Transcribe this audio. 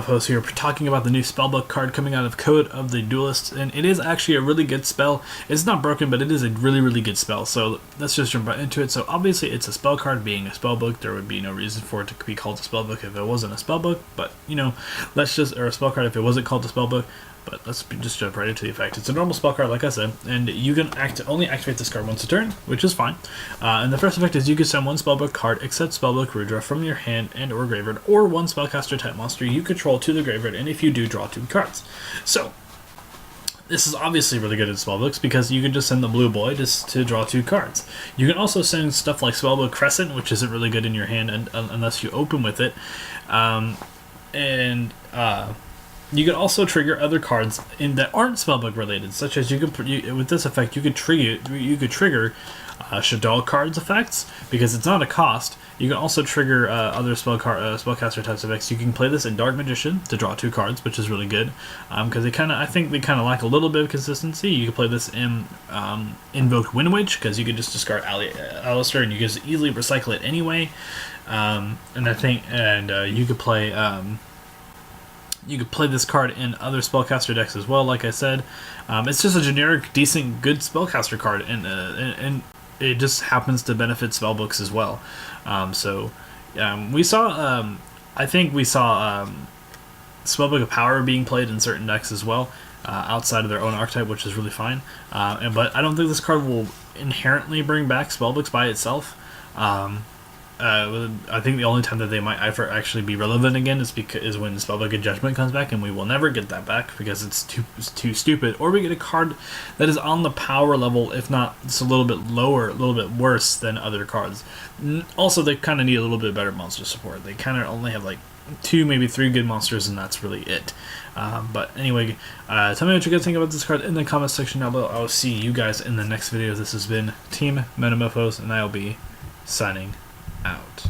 Metamorphose here, talking about the new Spellbook card coming out of Code of the Duelist, and it is actually a really good spell. It's not broken, but it is a really, really good spell, so let's just jump right into it. So obviously it's a spell card being a spellbook. There would be no reason for it to be called a spellbook if it wasn't a spellbook, but, you know, or a spell card if it wasn't called a spellbook. But let's just jump right into the effect. It's a normal spell card, like I said, and you can only activate this card once a turn, which is fine. And the first effect is you can send one Spellbook card, except Spellbook Rudra, from your hand and or graveyard, or one spellcaster type monster you control to the graveyard, and if you do, draw 2 cards. So, this is obviously really good in Spellbooks because you can just send the blue boy just to draw 2 cards. You can also send stuff like Spellbook Crescent, which isn't really good in your hand unless you open with it. You can also trigger other cards that aren't Spellbook related, such as with this effect you could trigger Shaddoll cards effects because it's not a cost. You can also trigger other spellcaster types of effects. You can play this in Dark Magician to draw 2 cards, which is really good because I think they kind of lack a little bit of consistency. You can play this in Invoked Wind Witch because you can just discard Alistair and you can just easily recycle it anyway. You could play. You could play this card in other spellcaster decks as well, like I said. It's just a generic, decent, good spellcaster card, and it just happens to benefit spellbooks as well. We saw Spellbook of Power being played in certain decks as well, outside of their own archetype, which is really fine. But I don't think this card will inherently bring back spellbooks by itself. I think the only time that they might ever actually be relevant again is when Spellbook of Judgment comes back, and we will never get that back because it's too stupid. Or we get a card that is on the power level, if not it's a little bit lower, a little bit worse than other cards. Also, they kind of need a little bit better monster support. They kind of only have like 2, maybe 3 good monsters, and that's really it. But anyway, tell me what you guys think about this card in the comments section down below. I will see you guys in the next video. This has been Team Metamorphose, and I will be signing out.